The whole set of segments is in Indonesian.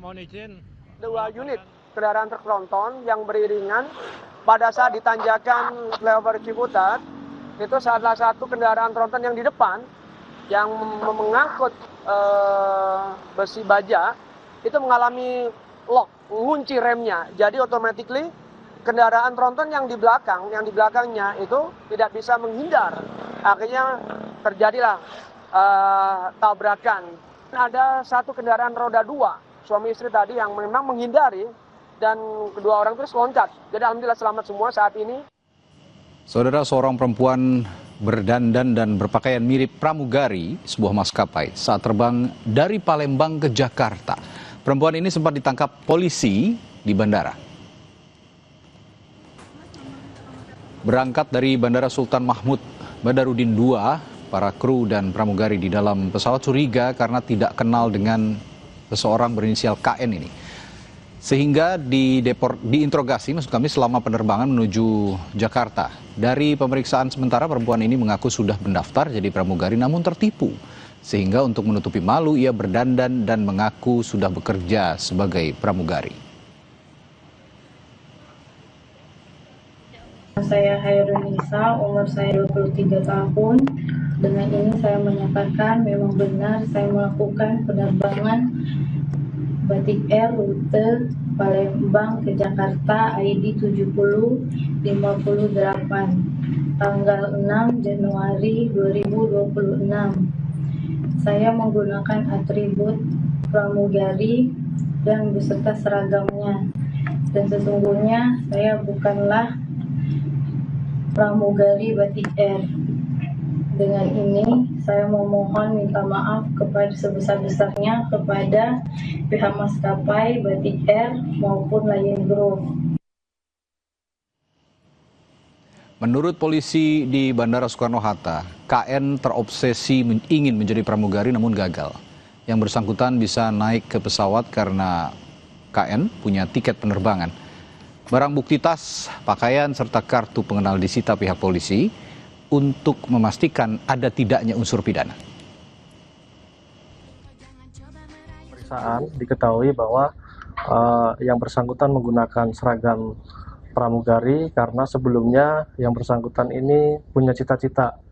Mohon izin. Dua unit kendaraan truk tronton yang beriringan pada saat di tanjakan flyover Ciputat, itu salah satu kendaraan tronton yang di depan yang mengangkut besi baja itu mengalami lock, mengunci remnya. Jadi automatically kendaraan tronton yang di belakangnya itu tidak bisa menghindar. Akhirnya terjadilah tabrakan. Ada satu kendaraan roda 2 suami istri tadi yang memang menghindari dan kedua orang terus loncat. Jadi alhamdulillah selamat semua saat ini. Saudara, seorang perempuan berdandan dan berpakaian mirip pramugari sebuah maskapai saat terbang dari Palembang ke Jakarta. Perempuan ini sempat ditangkap polisi di bandara. Berangkat dari Bandara Sultan Mahmud Badarudin II, para kru dan pramugari di dalam pesawat curiga karena tidak kenal dengan seseorang berinisial KN ini. Sehingga diinterogasi maksud kami selama penerbangan menuju Jakarta. Dari pemeriksaan sementara perempuan ini mengaku sudah mendaftar jadi pramugari namun tertipu. Sehingga untuk menutupi malu ia berdandan dan mengaku sudah bekerja sebagai pramugari. Saya Hairunisa, umur saya 23 tahun. Dengan ini saya menyatakan memang benar saya melakukan penerbangan Batik Air rute Palembang ke Jakarta ID 7058 tanggal 6 Januari 2026. Saya menggunakan atribut pramugari dan beserta seragamnya. Dan sesungguhnya saya bukanlah pramugari Batik Air. Dengan ini saya memohon minta maaf kepada sebesar-besarnya kepada pihak maskapai Batik Air maupun Lion Group. Menurut polisi di Bandara Soekarno-Hatta, KN terobsesi ingin menjadi pramugari namun gagal. Yang bersangkutan bisa naik ke pesawat karena KN punya tiket penerbangan. Barang bukti tas, pakaian, serta kartu pengenal disita pihak polisi untuk memastikan ada tidaknya unsur pidana. Pemeriksaan diketahui bahwa yang bersangkutan menggunakan seragam pramugari karena sebelumnya yang bersangkutan ini punya cita-cita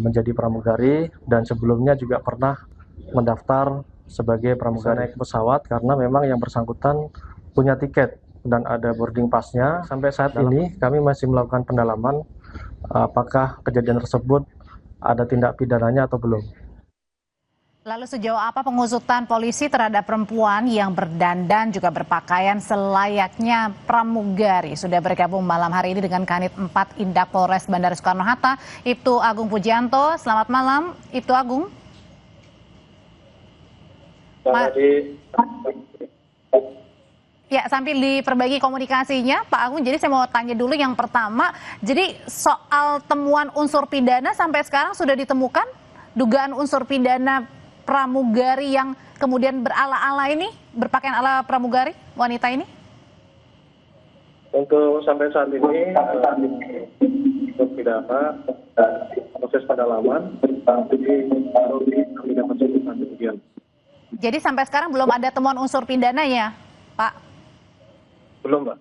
menjadi pramugari dan sebelumnya juga pernah mendaftar sebagai pramugari naik pesawat karena memang yang bersangkutan punya tiket dan ada boarding pass-nya. Sampai saat ini kami masih melakukan pendalaman apakah kejadian tersebut ada tindak pidananya atau belum. Lalu sejauh apa pengusutan polisi terhadap perempuan yang berdandan juga berpakaian selayaknya pramugari? Sudah bergabung malam hari ini dengan Kanit 4 Indak Polres Bandara Soekarno-Hatta, Ibtu Agung Pujianto. Selamat malam, Ibtu Agung. Ya, sambil diperbaiki komunikasinya, Pak Agung. Jadi saya mau tanya dulu yang pertama. Jadi soal temuan unsur pidana sampai sekarang sudah ditemukan? Dugaan unsur pidana pramugari yang kemudian berala-ala ini, berpakaian ala pramugari, wanita ini? Untuk sampai saat ini, untuk pidana, proses pendalaman, jadi sampai sekarang belum ada temuan unsur pidana ya, Pak? Belum, Mbak.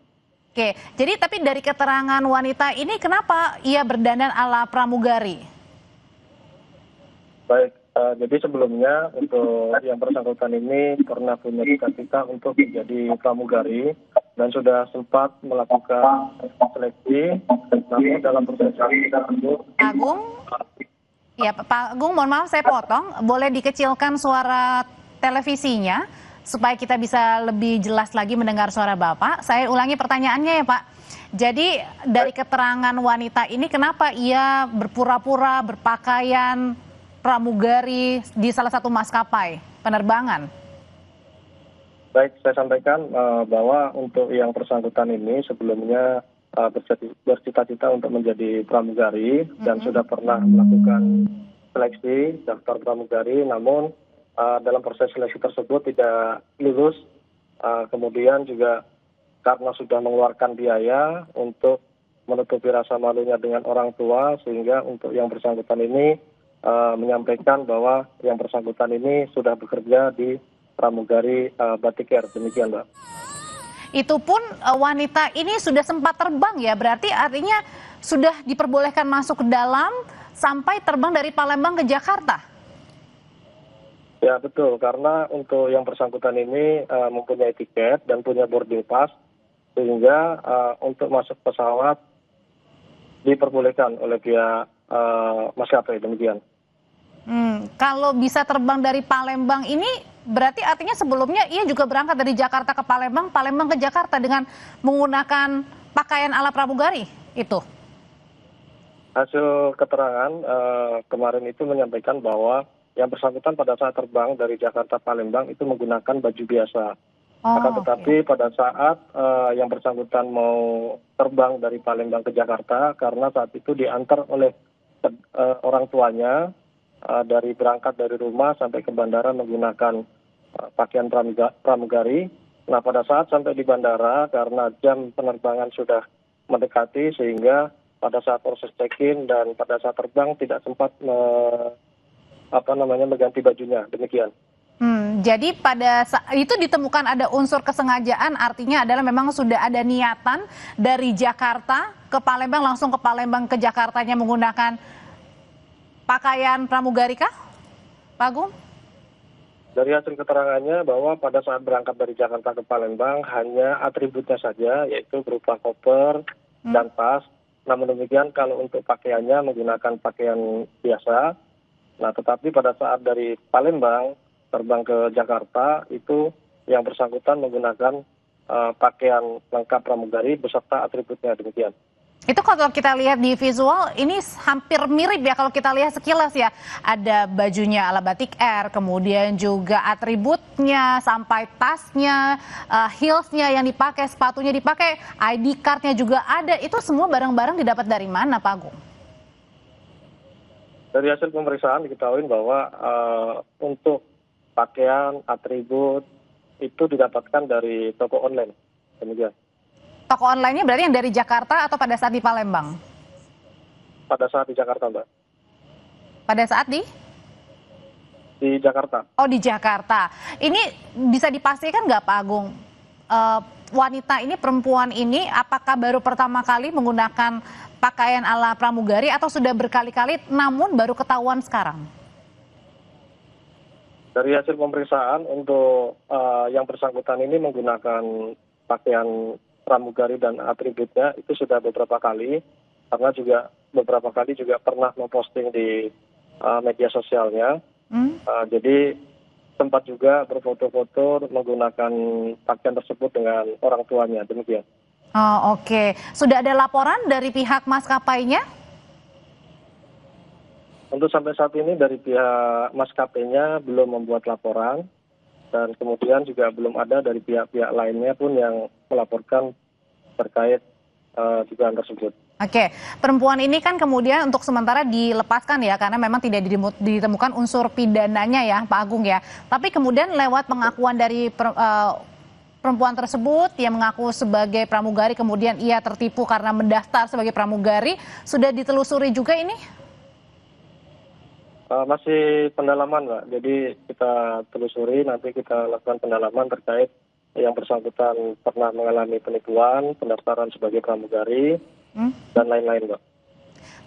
Oke, jadi tapi dari keterangan wanita ini kenapa ia berdandan ala pramugari? Baik, jadi sebelumnya untuk yang bersangkutan ini pernah punya cita-cita untuk menjadi pramugari dan sudah sempat melakukan seleksi, namun dalam proses tersebut. Agung? Ya, Pak Agung, mohon maaf saya potong. Boleh dikecilkan suara televisinya supaya kita bisa lebih jelas lagi mendengar suara Bapak. Saya ulangi pertanyaannya ya Pak. Jadi dari keterangan wanita ini kenapa ia berpura-pura berpakaian pramugari di salah satu maskapai penerbangan? Baik, saya sampaikan bahwa untuk yang bersangkutan ini sebelumnya bercita-cita untuk menjadi pramugari dan sudah pernah melakukan seleksi daftar pramugari, namun dalam proses seleksi tersebut tidak lulus, kemudian juga karena sudah mengeluarkan biaya untuk menutupi rasa malunya dengan orang tua, sehingga untuk yang bersangkutan ini menyampaikan bahwa yang bersangkutan ini sudah bekerja di pramugari Batik Air. Demikian, Mbak. Itu pun wanita ini sudah sempat terbang ya, berarti artinya sudah diperbolehkan masuk ke dalam sampai terbang dari Palembang ke Jakarta? Ya betul, karena untuk yang bersangkutan ini mempunyai tiket dan punya boarding pass, sehingga untuk masuk pesawat diperbolehkan oleh pihak maskapai, demikian. Kalau bisa terbang dari Palembang ini berarti artinya sebelumnya ia juga berangkat dari Jakarta ke Palembang, Palembang ke Jakarta dengan menggunakan pakaian ala pramugari itu? Hasil keterangan kemarin itu menyampaikan bahwa yang bersangkutan pada saat terbang dari Jakarta Palembang itu menggunakan baju biasa. Akan tetapi pada saat yang bersangkutan mau terbang dari Palembang ke Jakarta, karena saat itu diantar oleh orang tuanya dari berangkat dari rumah sampai ke bandara menggunakan pakaian pramugari. Nah pada saat sampai di bandara, karena jam penerbangan sudah mendekati, sehingga pada saat proses check-in dan pada saat terbang tidak sempat mengganti bajunya, demikian. Jadi pada itu ditemukan ada unsur kesengajaan, artinya adalah memang sudah ada niatan dari Jakarta ke Palembang, langsung ke Palembang ke Jakartanya menggunakan pakaian pramugari kah, Pak Agung? Dari hasil keterangannya bahwa pada saat berangkat dari Jakarta ke Palembang hanya atributnya saja, yaitu berupa koper dan tas. Namun demikian kalau untuk pakaiannya menggunakan pakaian biasa. Nah tetapi pada saat dari Palembang terbang ke Jakarta itu yang bersangkutan menggunakan pakaian lengkap pramugari beserta atributnya, demikian. Itu kalau kita lihat di visual ini hampir mirip ya kalau kita lihat sekilas ya. Ada bajunya ala Batik Air, kemudian juga atributnya sampai tasnya, heelsnya yang dipakai, sepatunya dipakai, ID cardnya juga ada. Itu semua barang-barang didapat dari mana, Pak Agung? Dari hasil pemeriksaan diketahui bahwa untuk pakaian, atribut itu didapatkan dari toko online, demikian. Toko online-nya berarti yang dari Jakarta atau pada saat di Palembang? Pada saat di Jakarta, Mbak. Pada saat di? Di Jakarta. Oh, di Jakarta. Ini bisa dipastikan nggak, Pak Agung? Wanita ini, perempuan ini, apakah baru pertama kali menggunakan pakaian ala pramugari atau sudah berkali-kali namun baru ketahuan sekarang? Dari hasil pemeriksaan untuk yang bersangkutan ini menggunakan pakaian pramugari dan atributnya itu sudah beberapa kali, karena juga beberapa kali juga pernah memposting di media sosialnya. Jadi sempat juga berfoto-foto menggunakan pakaian tersebut dengan orang tuanya, demikian. Oh, oke. Sudah ada laporan dari pihak maskapainya? Untuk sampai saat ini dari pihak maskapainya belum membuat laporan. Dan kemudian juga belum ada dari pihak-pihak lainnya pun yang melaporkan terkait dugaan tersebut. Oke, perempuan ini kan kemudian untuk sementara dilepaskan ya, karena memang tidak ditemukan unsur pidananya ya, Pak Agung ya. Tapi kemudian lewat pengakuan dari perempuan tersebut yang mengaku sebagai pramugari, kemudian ia tertipu karena mendaftar sebagai pramugari, sudah ditelusuri juga ini? Masih pendalaman, Mbak. Jadi kita telusuri, nanti kita lakukan pendalaman terkait yang bersangkutan pernah mengalami penipuan, pendaftaran sebagai pramugari, dan lain-lain, Mbak.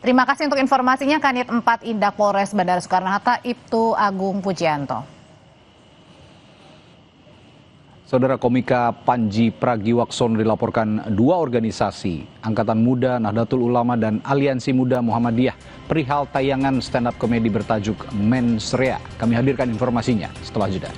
Terima kasih untuk informasinya, Kanit 4 Indak Polres Bandara Soekarno-Hatta, Ibtu Agung Pujianto. Saudara, komika Panji Pragiwaksono dilaporkan dua organisasi, Angkatan Muda Nahdlatul Ulama dan Aliansi Muda Muhammadiyah, perihal tayangan stand up komedi bertajuk Mensrea. Kami hadirkan informasinya setelah jeda.